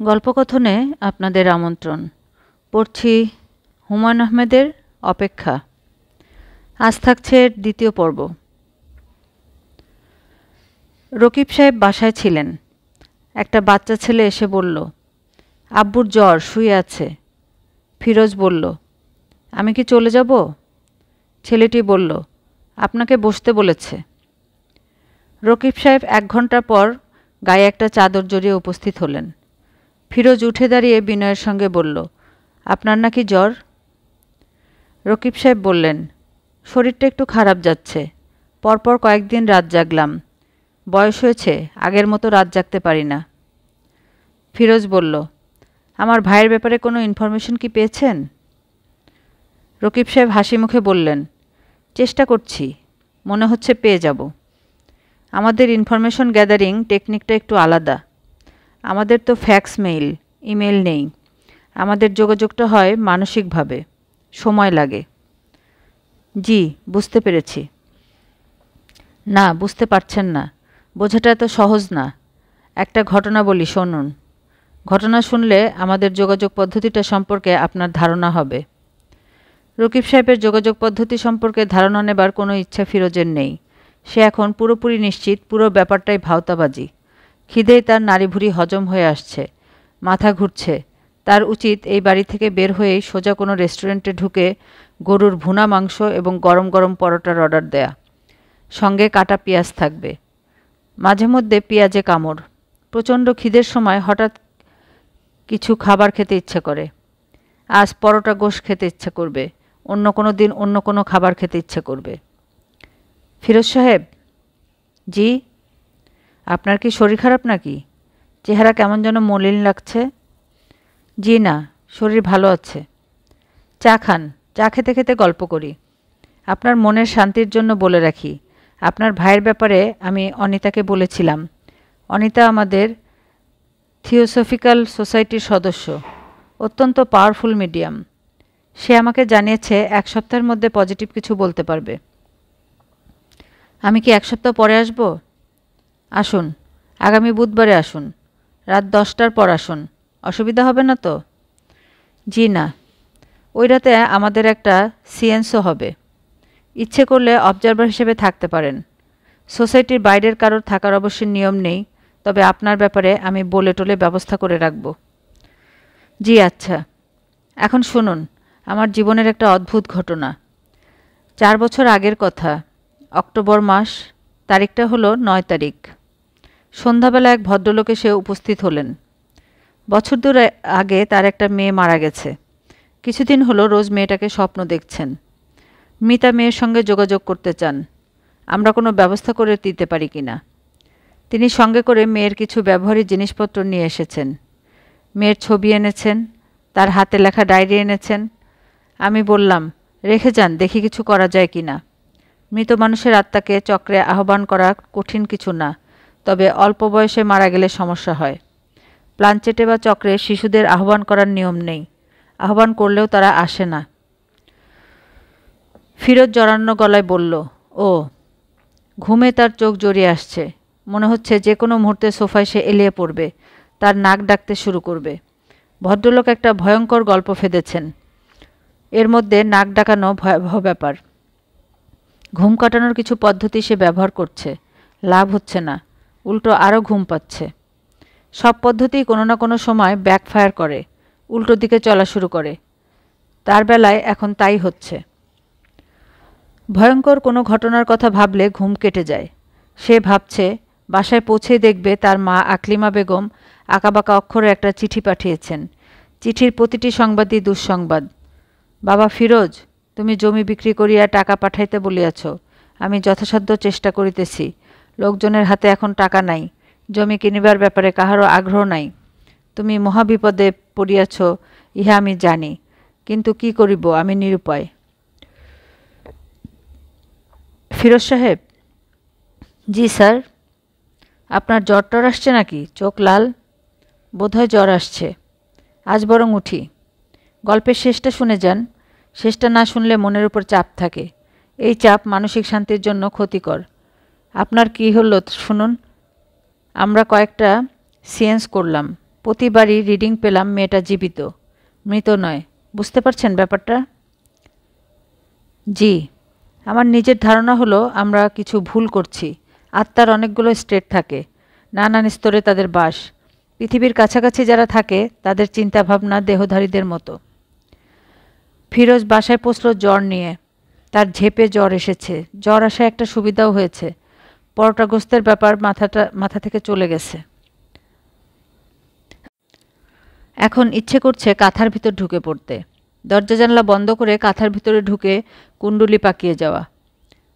গল্পকথনে আপনাদের আমন্ত্রণ। পড়ছি হুমায়ূন আহমেদের অপেক্ষা। আজ থাকছে দ্বিতীয় পর্ব। রকিব সাহেব বাসায় ছিলেন। একটা বাচ্চা ছেলে এসে বলল, আব্বুর জ্বর, শুয়ে আছে। ফিরোজ বলল, আমি কি চলে যাব? ছেলেটি বলল, আপনাকে বসতে বলেছে। রকিব সাহেব 1 ঘন্টা পর গায়ে একটা চাদর জড়িয়ে উপস্থিত হলেন। ফিরোজ উঠে দাঁড়িয়ে বিনয়ের সঙ্গে বলল, আপনার নাকি জ্বর? রকিব সাহেব বললেন, শরীরটা একটু খারাপ যাচ্ছে। পরপর কয়েকদিন রাত জাগলাম। বয়স হয়েছে, আগের মতো রাত জাগতে পারি না। ফিরোজ বলল, আমার ভাইয়ের ব্যাপারে কোনো ইনফরমেশন কি পেয়েছেন? রকিব সাহেব হাসি মুখে বললেন, চেষ্টা করছি, মনে হচ্ছে পেয়ে যাব। আমাদের ইনফরমেশন গ্যাদারিং টেকনিকটা একটু আলাদা। আমাদের তো ফ্যাক্স মেইল, ইমেল নেই। আমাদের যোগাযোগটা হয় মানসিকভাবে, সময় লাগে। জি, বুঝতে পেরেছি। না, বুঝতে পারছেন না। বোঝাটা এত সহজ না। একটা ঘটনা বলি, শুনুন। ঘটনা শুনলে আমাদের যোগাযোগ পদ্ধতিটা সম্পর্কে আপনার ধারণা হবে। রকিব সাহেবের যোগাযোগ পদ্ধতি সম্পর্কে ধারণা নেবার কোনো ইচ্ছা ফিরোজের নেই। সে এখন পুরোপুরি নিশ্চিত পুরো ব্যাপারটাই ভাওতাবাজি। খিদেই তার নাড়িভুড়ি হজম হয়ে আসছে, মাথা ঘুরছে। তার উচিত এই বাড়ি থেকে বের হয়েই সোজা কোনো রেস্টুরেন্টে ঢুকে গরুর ভুনা মাংস এবং গরম গরম পরোটার অর্ডার দেয়া। সঙ্গে কাটা পেঁয়াজ থাকবে, মাঝে মধ্যে পেঁয়াজে কামড়। প্রচণ্ড খিদের সময় হঠাৎ কিছু খাবার খেতে ইচ্ছে করে। আজ পরোটা গোশ খেতে ইচ্ছে করবে, অন্য কোনো দিন অন্য কোনো খাবার খেতে ইচ্ছে করবে। ফিরোজ সাহেব। জি। আপনার কি শরীর খারাপ নাকি? চেহারা কেমন যেন মলিন লাগছে। জি না, শরীর ভালো আছে। চা খান, চা খেতে খেতে গল্প করি। আপনার মনের শান্তির জন্য বলে রাখি, আপনার ভাইয়ের ব্যাপারে আমি অনিতাকে বলেছিলাম। অনিতা আমাদের থিওসফিক্যাল সোসাইটির সদস্য, অত্যন্ত পাওয়ারফুল মিডিয়াম। সে আমাকে জানিয়েছে 1 সপ্তাহের মধ্যে পজিটিভ কিছু বলতে পারবে। আমি কি 1 সপ্তাহ পরে আসব? আসুন, আগামী বুধবারে আসুন। রাত 10টার পর আসুন। অসুবিধা হবে না তো? জি না। ওই রাতে আমাদের একটা সিয়েন্সও হবে। ইচ্ছে করলে অবজারভার হিসেবে থাকতে পারেন। সোসাইটির বাইরের কারোর থাকার অবশ্যই নিয়ম নেই, তবে আপনার ব্যাপারে আমি বলে টলে ব্যবস্থা করে রাখব। জি আচ্ছা। এখন শুনুন, আমার জীবনের একটা অদ্ভুত ঘটনা। 4 বছর আগের কথা। অক্টোবর মাস, তারিখটা হলো 9 তারিখ। সন্ধ্যাবেলা এক ভদ্রলোক এসে উপস্থিত হলেন। বছর 2 আগে তার একটা মেয়ে মারা গেছে। কিছুদিন হলো রোজ মেয়েটাকে স্বপ্ন দেখছেন। মৃতা মেয়ের সঙ্গে যোগাযোগ করতে চান, আমরা কোনো ব্যবস্থা করে দিতে পারি কি না। তিনি সঙ্গে করে মেয়ের কিছু ব্যবহারী জিনিসপত্র নিয়ে এসেছেন। মেয়ের ছবি এনেছেন, তার হাতে লেখা ডায়েরি এনেছেন। আমি বললাম, রেখে যান, দেখি কিছু করা যায় কি না। মৃত মানুষের আত্মাকে চক্রে আহ্বান করা কঠিন কিছু না, তবে অল্প বয়সে মারা গেলে সমস্যা হয়। প্লানচেটে বা চক্রে শিশুদের আহ্বান করার নিয়ম নেই, আহ্বান করলেও তারা আসে না। ফিরোজ জড়ানো গলায় বলল, ও। ঘুমে তার চোখ জড়িয়ে আসছে, মনে হচ্ছে যে কোনো মুহূর্তে সোফায় সে এলিয়ে পড়বে, তার নাক ডাকতে শুরু করবে। ভদ্রলোক একটা ভয়ঙ্কর গল্প ফেঁদেছেন। এর মধ্যে নাক ডাকানো ভয়াবহ ব্যাপার। ঘুম কাটানোর কিছু পদ্ধতি সে ব্যবহার করছে, লাভ হচ্ছে না, উল্টো আরও ঘুম পাচ্ছে। সব পদ্ধতি কোনো না কোনো সময় ব্যাকফায়ার করে, উল্টো দিকে চলা শুরু করে। তার বেলায় এখন তাই হচ্ছে। ভয়ঙ্কর কোনো ঘটনার কথা ভাবলে ঘুম কেটে যায়। সে ভাবছে বাসায় পৌঁছেই দেখবে তার মা আকলিমা বেগম আঁকাবাঁকা অক্ষরে একটা চিঠি পাঠিয়েছেন। চিঠির প্রতিটি সংবাদই দুঃসংবাদ। বাবা ফিরোজ, তুমি জমি বিক্রি করিয়া টাকা পাঠাইতে বলিয়াছ। আমি যথাসাধ্য চেষ্টা করিতেছি। লোকজনের হাতে এখন টাকা নাই, জমি কিনিবার ব্যাপারে কাহারও আগ্রহ নাই। তুমি মহাবিপদে পড়িয়াছ, ইহা আমি জানি, কিন্তু কি করিব, আমি নিরুপায়। ফিরোজ সাহেব। জি স্যার। আপনার জ্বর টর আসছে নাকি? চোখ লাল। বোধহয় জ্বর আসছে। আজ বরং উঠি। গল্পের শেষটা শুনে যান, শেষটা না শুনলে মনের উপর চাপ থাকে। এই চাপ মানসিক শান্তির জন্য ক্ষতিকর। আপনার কি হলো শুনুন। আমরা কয়েকটা সিয়েন্স করলাম, প্রতিবারই রিডিং পেলাম মেয়েটা জীবিত, মৃত নয়। বুঝতে পারছেন ব্যাপারটা? জি। আমার নিজের ধারণা হলো আমরা কিছু ভুল করছি। আত্মার অনেকগুলো স্টেট থাকে, নানান স্তরে তাদের বাস। পৃথিবীর কাছাকাছি যারা থাকে তাদের চিন্তাভাবনা দেহধারীদের মতো। ফিরোজ বাসায় পৌঁছল জ্বর নিয়ে। তার ঝেপে জ্বর এসেছে। জ্বর আসায় একটা সুবিধাও হয়েছে, পরোটা গোস্তের ব্যাপার মাথা থেকে চলে গেছে। এখন ইচ্ছে করছে কাঁথার ভিতর ঢুকে পড়তে, দরজা জানলা বন্ধ করে কাঁথার ভিতরে ঢুকে কুণ্ডুলি পাকিয়ে যাওয়া,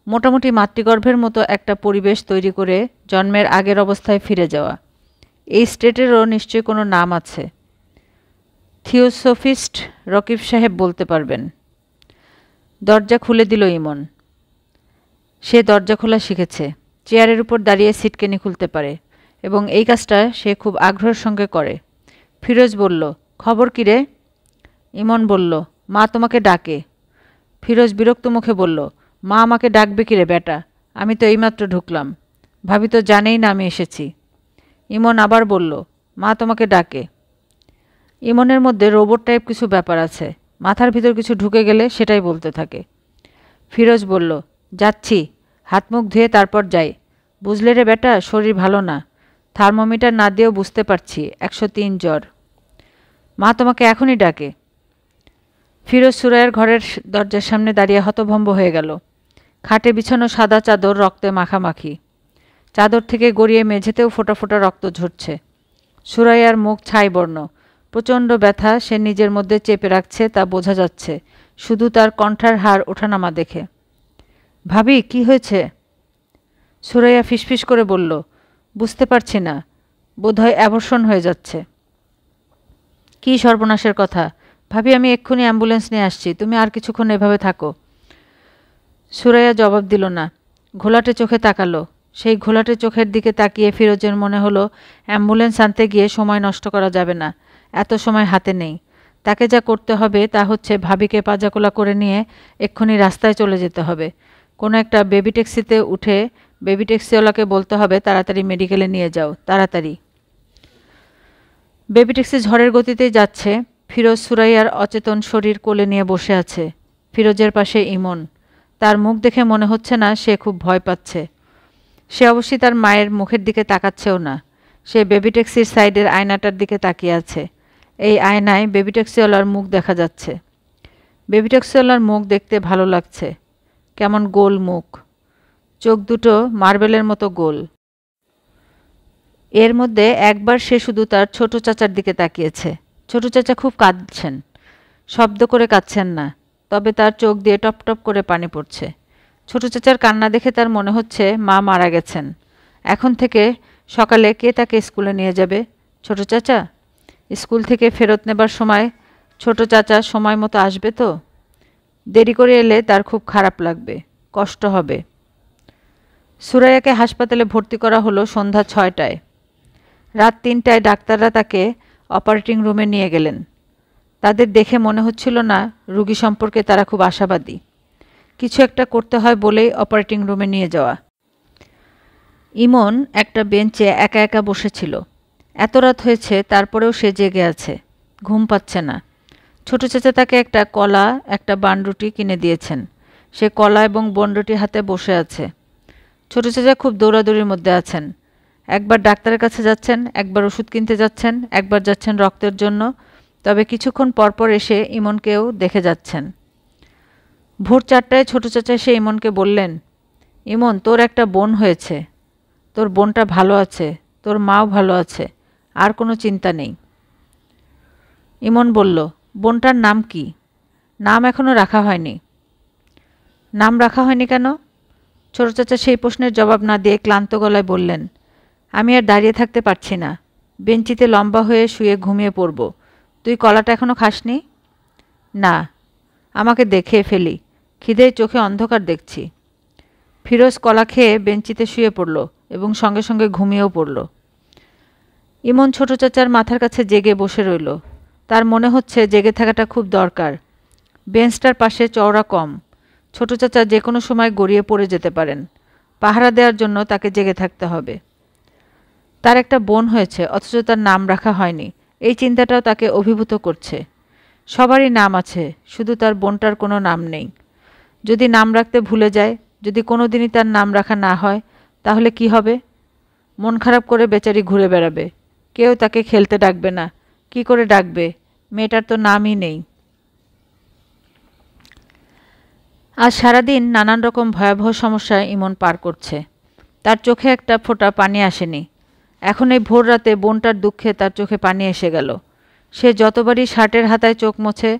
মোটামুটি মাতৃগর্ভের মতো একটা পরিবেশ তৈরি করে জন্মের আগের অবস্থায় ফিরে যাওয়া। এই স্টেটেরও নিশ্চয়ই কোনো নাম আছে। থিওসফিস্ট রকিব সাহেব বলতে পারবেন। দরজা খুলে দিল ইমন। সে দরজা খোলা শিখেছে, চেয়ারের উপর দাঁড়িয়ে সিটকেনি খুলতে পারে এবং এই কাজটা সে খুব আগ্রহের সঙ্গে করে। ফিরোজ বলল, খবর কী রে? ইমন বলল, মা তোমাকে ডাকে। ফিরোজ বিরক্ত মুখে বলল, মা আমাকে ডাকবে কী রে বেটা? আমি তো এইমাত্র ঢুকলাম, ভাবি তো জানেই না আমি এসেছি। ইমন আবার বলল, মা তোমাকে ডাকে। ইমনের মধ্যে রোবট টাইপ কিছু ব্যাপার আছে, মাথার ভিতর কিছু ঢুকে গেলে সেটাই বলতে থাকে। ফিরোজ বলল, যাচ্ছি, হাত মুখ ধুয়ে তারপর যাই। বুঝলে রে বেটা, শরীর ভালো না, থার্মোমিটার না দিয়েও বুঝতে পারছি 103 জ্বর। মা তোমাকে এখনই ডাকে। ফিরোজ সুরাইয়ের ঘরের দরজার সামনে দাঁড়িয়ে হতভম্ব হয়ে গেল। খাটে বিছানো সাদা চাদর রক্তে মাখামাখি, চাদর থেকে গড়িয়ে মেঝেতেও ফোঁটা ফোঁটা রক্ত ঝরছে। সুরাইয়ার মুখ ছাই বর্ণ, প্রচণ্ড ব্যথা সে নিজের মধ্যে চেপে রাখছে তা বোঝা যাচ্ছে শুধু তার কণ্ঠার হাড় ওঠানামা দেখে। ভাবি, কি হয়েছে? সুরাইয়া ফিসফিস করে বলল, বুঝতে পারছি না, বোধহয় অ্যাবর্ষণ হয়ে যাচ্ছে। কী সর্বনাশের কথা! ভাবি, আমি এক্ষুনি অ্যাম্বুলেন্স নিয়ে আসছি, তুমি আর কিছুক্ষণ এভাবে থাকো। সুরাইয়া জবাব দিল না, ঘোলাটে চোখে তাকালো। সেই ঘোলাটে চোখের দিকে তাকিয়ে ফিরোজের মনে হলো অ্যাম্বুলেন্স আনতে গিয়ে সময় নষ্ট করা যাবে না, এত সময় হাতে নেই। তাকে যা করতে হবে তা হচ্ছে ভাবিকে পাজাকোলা করে নিয়ে এক্ষুনি রাস্তায় চলে যেতে হবে। কোনো একটা বেবি ট্যাক্সিতে উঠে বেবি ট্যাক্সিওয়ালাকে বলতে হবে তাড়াতাড়ি মেডিকেলে নিয়ে যাও, তাড়াতাড়ি। বেবি ট্যাক্সি ঝড়ের গতিতেই যাচ্ছে। ফিরোজ সুরাইয়ার অচেতন শরীর কোলে নিয়ে বসে আছে। ফিরোজের পাশে ইমন। তার মুখ দেখে মনে হচ্ছে না সে খুব ভয় পাচ্ছে। সে অবশ্যই তার মায়ের মুখের দিকে তাকাচ্ছেও না। সে বেবি ট্যাক্সির সাইডের আয়নাটার দিকে তাকিয়ে আছে। এই আয়নায় বেবি ট্যাক্সিওয়ালার মুখ দেখা যাচ্ছে। বেবি ট্যাক্সিওয়ালার মুখ দেখতে ভালো লাগছে, কেমন গোল মুখ, চোখ দুটো মার্বেলের মতো গোল। এর মধ্যে একবার সে শুধু তার ছোট চাচার দিকে তাকিয়েছে। ছোট চাচা খুব কাঁদছেন, শব্দ করে কাঁদছেন না, তবে তার চোখ দিয়ে টপ টপ করে পানি পড়ছে। ছোট চাচার কান্না দেখে তার মনে হচ্ছে মা মারা গেছেন। এখন থেকে সকালে কে তাকে স্কুলে নিয়ে যাবে? ছোট চাচা? স্কুল থেকে ফেরত নেবার সময় ছোট চাচা সময় মতো আসবে তো? দেরি করে এলে তার খুব খারাপ লাগবে, কষ্ট হবে। সুরাইয়াকে হাসপাতালে ভর্তি করা হলো সন্ধ্যা 6টায়। রাত 3টায় ডাক্তাররা তাকে অপারেটিং রুমে নিয়ে গেলেন। তাদের দেখে মনে হচ্ছিল না রোগী সম্পর্কে তারা খুব আশাবাদী। কিছু একটা করতে হয় বলেই অপারেটিং রুমে নিয়ে যাওয়া। ইমন একটা বেঞ্চে একা একা বসেছিল। এত রাত হয়েছে তারপরেও সে জেগে আছে, ঘুম পাচ্ছে না। ছোট চাচা তাকে একটা কলা, একটা বানরুটি কিনে দিয়েছেন। সে কলা এবং বনরুটি হাতে বসে আছে। ছোট চাচা খুব দৌড়াদৌড়ির মধ্যে আছেন। একবার ডাক্তারের কাছে যাচ্ছেন, একবার ওষুধ কিনতে যাচ্ছেন, একবার যাচ্ছেন রক্তের জন্য, তবে কিছুক্ষণ পরপর এসে ইমনকেও দেখে যাচ্ছেন। ভোর 4টায় ছোট চাচা এসে ইমনকে বললেন, ইমন, তোর একটা বোন হয়েছে, তোর বোনটা ভালো আছে, তোর মাও ভালো আছে, আর কোনো চিন্তা নেই। ইমন বলল, বোনটার নাম কি? নাম এখনও রাখা হয়নি। নাম রাখা হয়নি কেন? ছোট চাচা সেই প্রশ্নের জবাব না দিয়ে ক্লান্ত গলায় বললেন, আমি আর দাঁড়িয়ে থাকতে পারছি না, বেঞ্চিতে লম্বা হয়ে শুয়ে ঘুমিয়ে পড়ব। তুই কলাটা এখনও খাসনি? না, আমাকে দেখে ফেলি, খিদেয় চোখে অন্ধকার দেখছি। ফিরোজ কলা খেয়ে বেঞ্চিতে শুয়ে পড়ল এবং সঙ্গে সঙ্গে ঘুমিয়েও পড়ল। ইমন ছোট চাচার মাথার কাছে জেগে বসে রইল। তার মনে হচ্ছে জেগে থাকাটা খুব দরকার। বেঞ্চটার পাশে চওড়া কম, ছোট চাচা যে কোনো সময় গড়িয়ে পড়ে যেতে পারেন। পাহারা দেওয়ার জন্য তাকে জেগে থাকতে হবে। তার একটা বোন হয়েছে, অথচ তার নাম রাখা হয়নি, এই চিন্তাটাও তাকে অভিভূত করছে। সবারই নাম আছে, শুধু তার বোনটার কোনো নাম নেই। যদি নাম রাখতে ভুলে যায়, যদি কোনো দিনই তার নাম রাখা না হয়, তাহলে কি হবে? মন খারাপ করে বেচারি ঘুরে বেড়াবে। কেউ তাকে খেলতে ডাকবে না। কি করে ডাকবে? মেয়েটার তো নামই নেই। আজ সারাদিন নানান রকম ভয়াবহ সমস্যায় ইমন পার করছে। তার চোখে একটা ফোঁটা পানি আসেনি। এখন এই ভোর রাতে বোনটার দুঃখে তার চোখে পানি এসে গেল। সে যতবারই শার্টের হাতায় চোখ মোছে,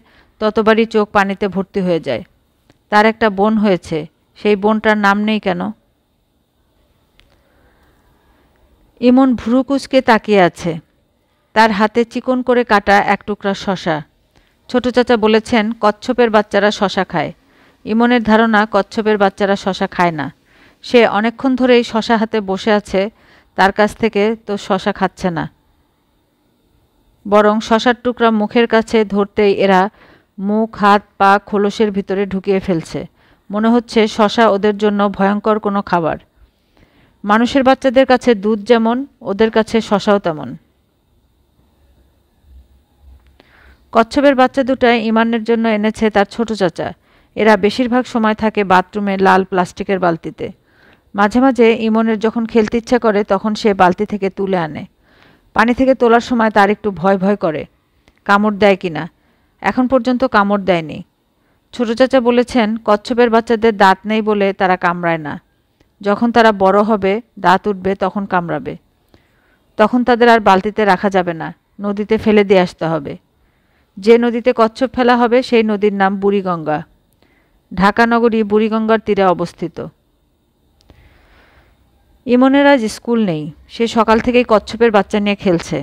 ততবারই চোখ পানিতে ভর্তি হয়ে যায়। তার একটা বোন হয়েছে, সেই বোনটার নাম নেই কেন? ইমন ভ্রু কুঁচকে তাকিয়ে আছে। তার হাতে চিকন করে কাটা এক টুকরা শশা। ছোট চাচা বলেছেন কচ্ছপের বাচ্চারা শশা খায়। ইমনের ধারণা কচ্ছপের বাচ্চারা শশা খায় না। সে অনেকক্ষণ ধরেই শশা হাতে বসে আছে, তার কাছ থেকে তো শশা খাচ্ছে না। বরং শশার টুকরা মুখের কাছে ধরতেই এরা মুখ, হাত, পা খোলসের ভিতরে ঢুকিয়ে ফেলছে। মনে হচ্ছে শশা ওদের জন্য ভয়ঙ্কর কোনো খাবার। মানুষের বাচ্চাদের কাছে দুধ যেমন, ওদের কাছে শশাও তেমন। কচ্ছপের বাচ্চা দুটায় ইমানের জন্য এনেছে তার ছোট চাচা। এরা বেশিরভাগ সময় থাকে বাথরুমে লাল প্লাস্টিকের বালতিতে। মাঝে মাঝে ইমনের যখন খেলতে ইচ্ছা করে তখন সে বালতি থেকে তুলে আনে। পানি থেকে তোলার সময় তার একটু ভয় ভয় করে, কামড় দেয় কিনা। এখন পর্যন্ত কামড় দেয়নি। ছোট চাচা বলেছেন কচ্ছপের বাচ্চাদের দাঁত নেই বলে তারা কামড়ায় না। যখন তারা বড় হবে, দাঁত উঠবে, তখন কামড়াবে। তখন তাদের আর বালতিতে রাখা যাবে না, নদীতে ফেলে দিয়ে আসতে হবে। যে নদীতে কচ্ছপ ফেলা হবে সেই নদীর নাম বুড়িগঙ্গা। ঢাকা নগরী বুড়িগঙ্গার তীরে অবস্থিত। ইমনের আজ স্কুল নেই। সে সকাল থেকেই কচ্ছপের বাচ্চা নিয়ে খেলছে।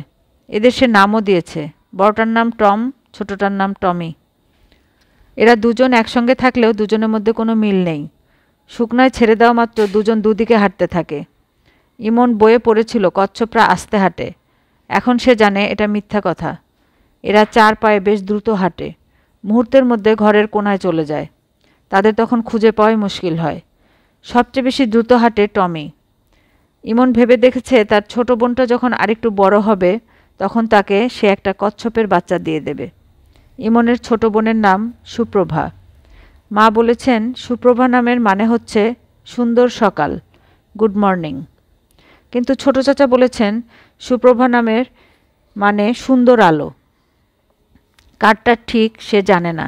এদের সে নামও দিয়েছে। বড়টার নাম টম, ছোটটার নাম টমি। এরা দুজন একসঙ্গে থাকলেও দুজনের মধ্যে কোনো মিল নেই। শুকনায় ছেড়ে দেওয়া মাত্র দুজন দুদিকে হাঁটতে থাকে। ইমন বইয়ে পড়েছিল কচ্ছপরা আস্তে হাঁটে। এখন সে জানে এটা মিথ্যা কথা। এরা 4 পায়ে বেশ দ্রুত হাঁটে। মুহূর্তের মধ্যে ঘরের কোনায় চলে যায়। তাদের তখন খুঁজে পাওয়াই মুশকিল হয়। সবচেয়ে বেশি দ্রুত হাঁটে টমি। ইমন ভেবে দেখেছে তার ছোট বোনটা যখন আরেকটু বড় হবে তখন তাকে সে একটা কচ্ছপের বাচ্চা দিয়ে দেবে। ইমনের ছোট বোনের নাম সুপ্রভা। মা বলেছেন সুপ্রভা নামের মানে হচ্ছে সুন্দর সকাল, গুড মর্নিং। কিন্তু ছোট চাচা বলেছেন সুপ্রভা নামের মানে সুন্দর আলো। কারটা ঠিক সে জানে না।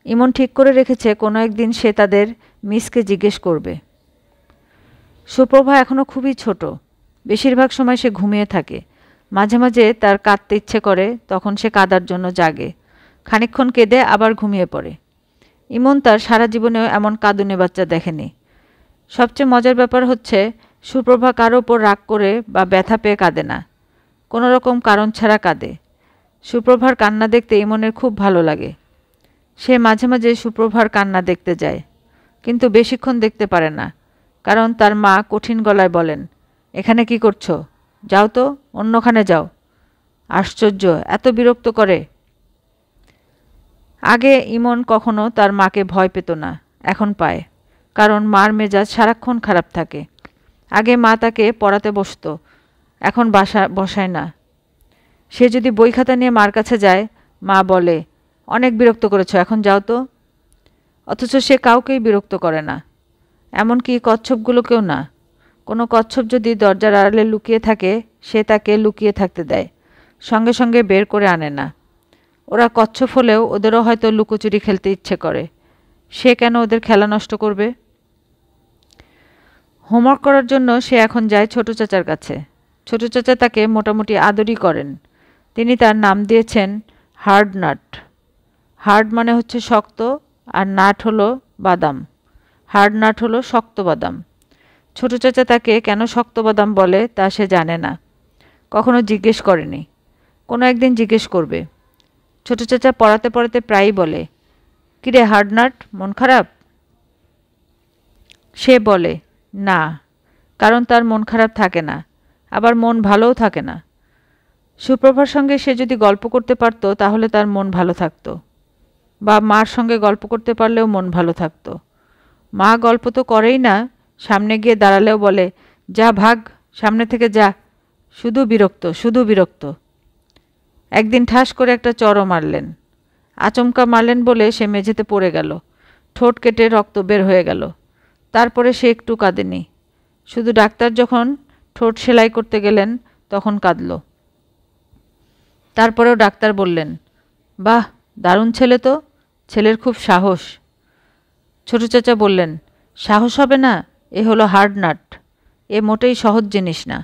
ইমন ঠিক করে রেখেছে কোনো একদিন সে তাদের মিসকে জিজ্ঞেস করবে। সুপ্রভা এখনও খুবই ছোট। বেশিরভাগ সময় সে ঘুমিয়ে থাকে। মাঝে মাঝে তার কাঁদতে ইচ্ছে করে, তখন সে কাঁদার জন্য জাগে। খানিকক্ষণ কেঁদে আবার ঘুমিয়ে পড়ে। ইমন তার সারা জীবনেও এমন কাঁদুনে বাচ্চা দেখেনি। সবচেয়ে মজার ব্যাপার হচ্ছে সুপ্রভা কারো ওপর রাগ করে বা ব্যথা পেয়ে কাঁদে না। কোনো রকম কারণ ছাড়া কাঁদে। সুপ্রভার কান্না দেখতে ইমনের খুব ভালো লাগে। সে মাঝে মাঝে সুপ্রভার কান্না দেখতে যায়, কিন্তু বেশিক্ষণ দেখতে পারে না। কারণ তার মা কঠিন গলায় বলেন, এখানে কি করছো? যাও তো, অন্যখানে যাও। আশ্চর্য, এত বিরক্ত করে। আগে ইমন কখনো তার মাকে ভয় পেত না, এখন পায়। কারণ মার মেজাজ সারাক্ষণ খারাপ থাকে। আগে মা তাকে পড়াতে বসত, এখন বসায় না। সে যদি বই খাতা নিয়ে মার কাছে যায়, মা বলে, অনেক বিরক্ত করেছ, এখন যাও তো। অথচ সে কাউকেই বিরক্ত করে না, এমনকি কচ্ছপগুলোকেও না। কোনো কচ্ছপ যদি দরজার আড়ালে লুকিয়ে থাকে, সে তাকে লুকিয়ে থাকতে দেয়, সঙ্গে সঙ্গে বের করে আনে না। ওরা কচ্ছপ হলেও ওদেরও হয়তো লুকোচুরি খেলতে ইচ্ছে করে। সে কেন ওদের খেলা নষ্ট করবে? হোমওয়ার্ক করার জন্য সে এখন যায় ছোট চাচার কাছে। ছোট চাচা তাকে মোটামুটি আদরই করেন। তিনি তার নাম দিয়েছেন হার্ড নাট। হার্ড মানে হচ্ছে শক্ত, আর নাট হলো বাদাম। হার্ড নাট হলো শক্ত বাদাম। ছোট চাচা তাকে কেন শক্ত বাদাম বলে তা সে জানে না, কখনো জিজ্ঞেস করেনি। কোনো একদিন জিজ্ঞেস করবে। ছোট চাচা পড়াতে পড়াতে প্রায়ই বলে, কিরে হার্ড নাট, মন খারাপ? সে বলে না, কারণ তার মন খারাপ থাকে না, আবার মন ভালোও থাকে না। সুপ্রভার সঙ্গে সে যদি গল্প করতে পারত তাহলে তার মন ভালো থাকতো, বা মার সঙ্গে গল্প করতে পারলেও মন ভালো থাকতো। মা গল্প তো করেই না, সামনে গিয়ে দাঁড়ালেও বলে, যা ভাগ, সামনে থেকে যা, শুধু বিরক্ত, শুধু বিরক্ত। একদিন ঠাস করে একটা চড়ও মারলেন। আচমকা মারলেন বলে সে মেঝেতে পড়ে গেল, ঠোঁট কেটে রক্ত বের হয়ে গেল। তারপরে সে একটু কাঁদেনি, শুধু ডাক্তার যখন ঠোঁট সেলাই করতে গেলেন তখন কাঁদল। তারপরেও ডাক্তার বললেন, বাহ, দারুণ ছেলে তো, ছেলের খুব সাহস। ছোট চাচা বললেন, সাহস হবে না, এ হলো হার্ড নাট, এ মোটেই সহজ জিনিস না।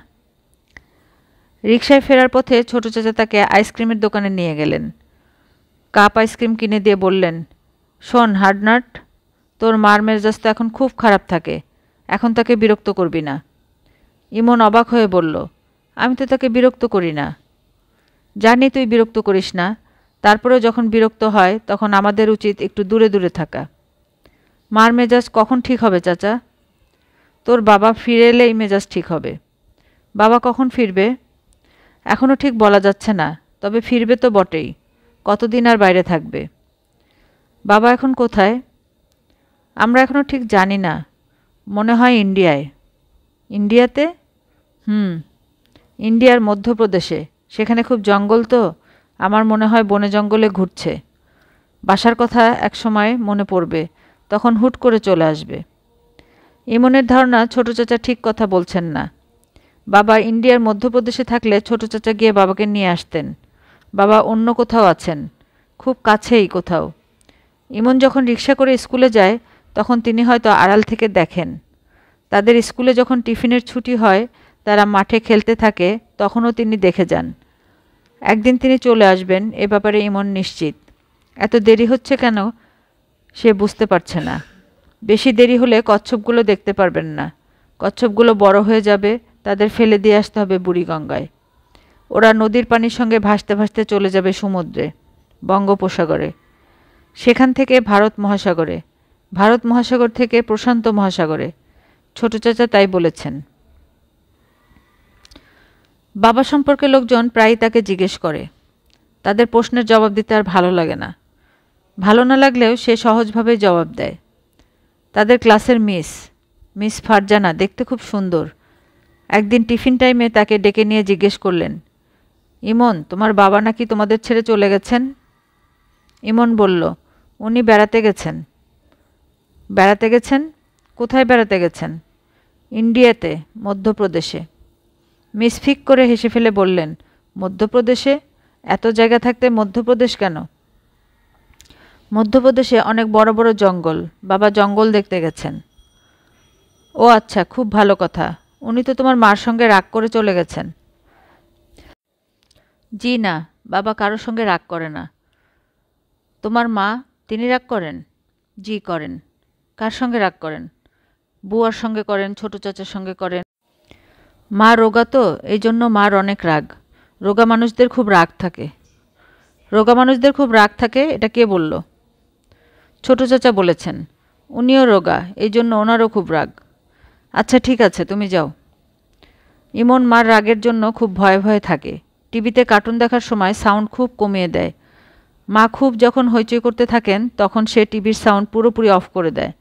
রিকশায় ফেরার পথে ছোট চাচা তাকে আইসক্রিমের দোকানে নিয়ে গেলেন। কাপ আইসক্রিম কিনে দিয়ে বললেন, শোন হার্ডনাট, তোর মার মেজাজ তো এখন খুব খারাপ থাকে, এখন তাকে বিরক্ত করবি না। ইমন অবাক হয়ে বলল, আমি তো তাকে বিরক্ত করি না। জানি তুই বিরক্ত করিস না, তারপরেও যখন বিরক্ত হয় তখন আমাদের উচিত একটু দূরে দূরে থাকা। মার মেজাজ কখন ঠিক হবে চাচা? তোর বাবা ফিরে এলেই মেজাজ ঠিক হবে। বাবা কখন ফিরবে? এখনও ঠিক বলা যাচ্ছে না, তবে ফিরবে তো বটেই। কতদিন আর বাইরে থাকবে? বাবা এখন কোথায়? আমরা এখনও ঠিক জানি না, মনে হয় ইন্ডিয়ায়। ইন্ডিয়াতে? ইন্ডিয়ার মধ্যপ্রদেশে, সেখানে খুব জঙ্গল তো, আমার মনে হয় বনে জঙ্গলে ঘুরছে। বাসার কথা একসময় মনে পড়বে, তখন হুট করে চলে আসবে। ইমনের ধারণা ছোট চাচা ঠিক কথা বলছেন না। বাবা ইন্ডিয়ার মধ্যপ্রদেশে থাকলে ছোট চাচা গিয়ে বাবাকে নিয়ে আসতেন। বাবা অন্য কোথাও আছেন, খুব কাছেই কোথাও। ইমন যখন রিকশা করে স্কুলে যায় তখন তিনি হয়তো আড়াল থেকে দেখেন। তাদের স্কুলে যখন টিফিনের ছুটি হয়, তারা মাঠে খেলতে থাকে, তখনও তিনি দেখে যান। একদিন তিনি চলে আসবেন, এ ব্যাপারে ইমন নিশ্চিত। এত দেরি হচ্ছে কেন সে বুঝতে পারছে না। বেশি দেরি হলে কচ্ছপগুলো দেখতে পারবেন না। কচ্ছপগুলো বড় হয়ে যাবে, তাদের ফেলে দিয়ে আসতে হবে বুড়িগঙ্গায়। ওরা নদীর পানির সঙ্গে ভাসতে ভাসতে চলে যাবে সমুদ্রে, বঙ্গোপসাগরে, সেখান থেকে ভারত মহাসাগরে, ভারত মহাসাগর থেকে প্রশান্ত মহাসাগরে। ছোট চাচা তাই বলেছেন। বাবা সম্পর্কে লোকজন প্রায়ই তাকে জিজ্ঞেস করে। তাদের প্রশ্নের জবাব দিতে আর ভালো লাগে না। ভালো না লাগলেও সে সহজভাবে জবাব দেয়। তাদের ক্লাসের মিস ফারজানা দেখতে খুব সুন্দর। একদিন টিফিন টাইমে তাকে ডেকে নিয়ে জিজ্ঞেস করলেন, ইমন, তোমার বাবা নাকি তোমাদের ছেড়ে চলে গেছেন? ইমন বলল, উনি বেড়াতে গেছেন। বেড়াতে গেছেন? কোথায় বেড়াতে গেছেন? ইন্ডিয়াতে, মধ্যপ্রদেশে। মিস ফিক করে হেসে ফেলে বললেন, মধ্যপ্রদেশে? এত জায়গা থাকতে মধ্যপ্রদেশ কেন? মধ্যপ্রদেশে অনেক বড় বড় জঙ্গল, বাবা জঙ্গল দেখতে গেছেন। ও আচ্ছা, খুব ভালো কথা। উনি তো তোমার মার সঙ্গে রাগ করে চলে গেছেন। জি না, বাবা কারোর সঙ্গে রাগ করে না। তোমার মা, তিনি রাগ করেন? জি করেন। কার সঙ্গে রাগ করেন? বুয়ার সঙ্গে করেন, ছোট চাচার সঙ্গে করেন। মা রোগা তো, এই জন্য মার অনেক রাগ। রোগা মানুষদের খুব রাগ থাকে। রোগা মানুষদের খুব রাগ থাকে, এটা কে বলল? ছোট চাচা বলেছেন। উনিও রোগা, এই জন্য ওনারও খুব রাগ। আচ্ছা ঠিক আছে, তুমি যাও। ইমন মার রাগের জন্য খুব ভয়ে ভয়ে থাকে। টিভিতে কার্টুন দেখার সময় সাউন্ড খুব কমিয়ে দেয়। মা খুব যখন হইচই করতে থাকেন তখন সে টিভির সাউন্ড পুরোপুরি অফ করে দেয়।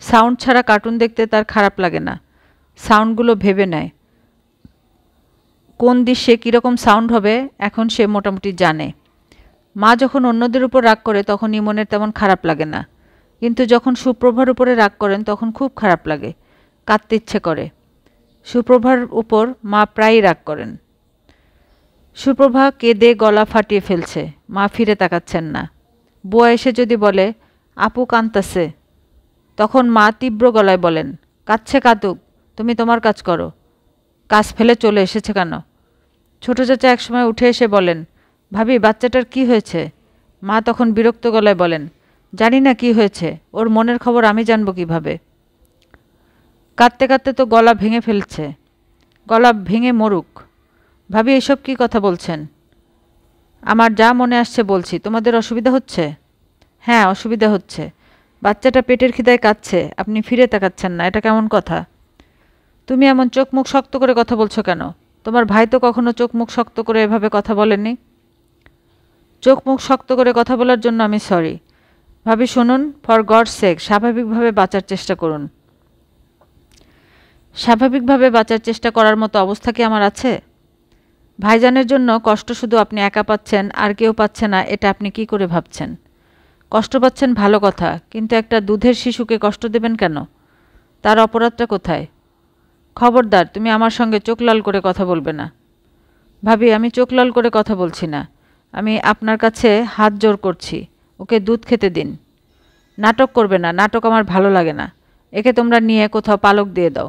সাউন্ড ছাড়া কার্টুন দেখতে তার খারাপ লাগে না। সাউন্ডগুলো ভেবে নেয় কোন দৃশ্যে কীরকম সাউন্ড হবে, এখন সে মোটামুটি জানে। মা যখন অন্যদের উপর রাগ করে তখন ইমনের তেমন খারাপ লাগে না, কিন্তু যখন সুপ্রভার উপরে রাগ করেন তখন খুব খারাপ লাগে, কাঁদতে ইচ্ছে করে। সুপ্রভার উপর মা প্রায়ই রাগ করেন। সুপ্রভা কেঁদে গলা ফাটিয়ে ফেলছে, মা ফিরে তাকাচ্ছেন না। বুয়া এসে যদি বলে, আপু কাঁদতাছে, তখন মা তীব্র গলায় বলেন, কাঁদছে কাঁদুক, তুমি তোমার কাজ করো। কাজ ফেলে চলে এসেছে কেন? ছোট চাচা একসময় উঠে এসে বলেন, ভাবি বাচ্চাটার কি হয়েছে? মা তখন বিরক্ত গলায় বলেন, জানি না কি হয়েছে, ওর মনের খবর আমি জানবো কিভাবে? কাঁদতে কাঁদতে তো গলা ভেঙে ফেলছে, গলা ভেঙে মরুক। ভাবি এসব কি কথা বলছেন? আমার যা মনে আসছে বলছি, তোমাদের অসুবিধা হচ্ছে? হ্যাঁ, অসুবিধা হচ্ছে। বাচ্চাটা পেটের খিদায় কাঁদছে, আপনি ফিরে তাকাচ্ছেন না, এটা কেমন কথা? তুমি এমন চোখ মুখ শক্ত করে কথা বলছো কেন? তোমার ভাই তো কখনো চোখ মুখ শক্ত করে এভাবে কথা বলেনি। চোখ মুখ শক্ত করে কথা বলার জন্য আমি সরি। ভাবি শুনুন, ফর গডস সেক স্বাভাবিকভাবে বাঁচার চেষ্টা করুন। স্বাভাবিকভাবে বাঁচার চেষ্টা করার মতো অবস্থা কি আমার আছে? ভাইজানের জন্য কষ্ট শুধু আপনি একা পাচ্ছেন, আর কেউ পাচ্ছে না, এটা আপনি কি করে ভাবছেন? কষ্ট পাচ্ছেন ভালো কথা, কিন্তু একটা দুধের শিশুকে কষ্ট দেবেন কেন? তার অপরাধটা কোথায়? খবরদার, তুমি আমার সঙ্গে চোখ লাল করে কথা বলবে না। ভাবি, আমি চোখ লাল করে কথা বলছি না। আমি আপনার কাছে হাত জোর করছি, ওকে দুধ খেতে দিন। নাটক করবে না, নাটক আমার ভালো লাগে না। একে তোমরা নিয়ে কোথাও পালক দিয়ে দাও।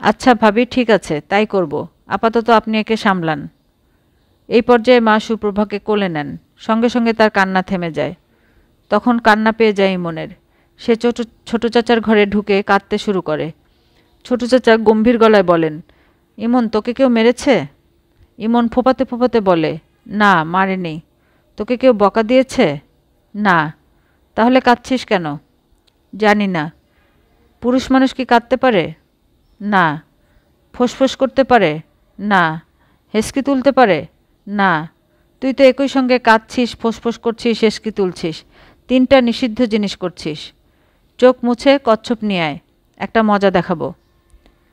আচ্ছা ভাবি, ঠিক আছে, তাই করব। আপাতত আপনি একে সামলান। এই পর্যায়ে মা সুপ্রভাকে কোলে নেন। সঙ্গে সঙ্গে তার কান্না থেমে যায়। তখন কান্না পেয়ে যায় ইমনের। সে ছোট চাচার ঘরে ঢুকে কাঁদতে শুরু করে। ছোট চাচা গম্ভীর গলায় বলেন, ইমন, তোকে কেউ মেরেছে? ইমন ফোঁপাতে ফোঁপাতে বলে, না, মারেনি। তোকে কেউ বকা দিয়েছে? না। তাহলে কাঁদছিস কেন? জানি না। পুরুষ মানুষ কি কাঁদতে পারে? না। ফোঁসফোঁস করতে পারে? না। হেঁচকি তুলতে পারে? না। তুই তো একই সঙ্গে কাঁদছিস, ফোঁসফোঁস করছিস, হেঁচকি তুলছিস। তিনটা নিষিদ্ধ জিনিস করছিস। চোখ মুছে কচ্ছপ নিয়ে আয়, একটা মজা দেখাবো।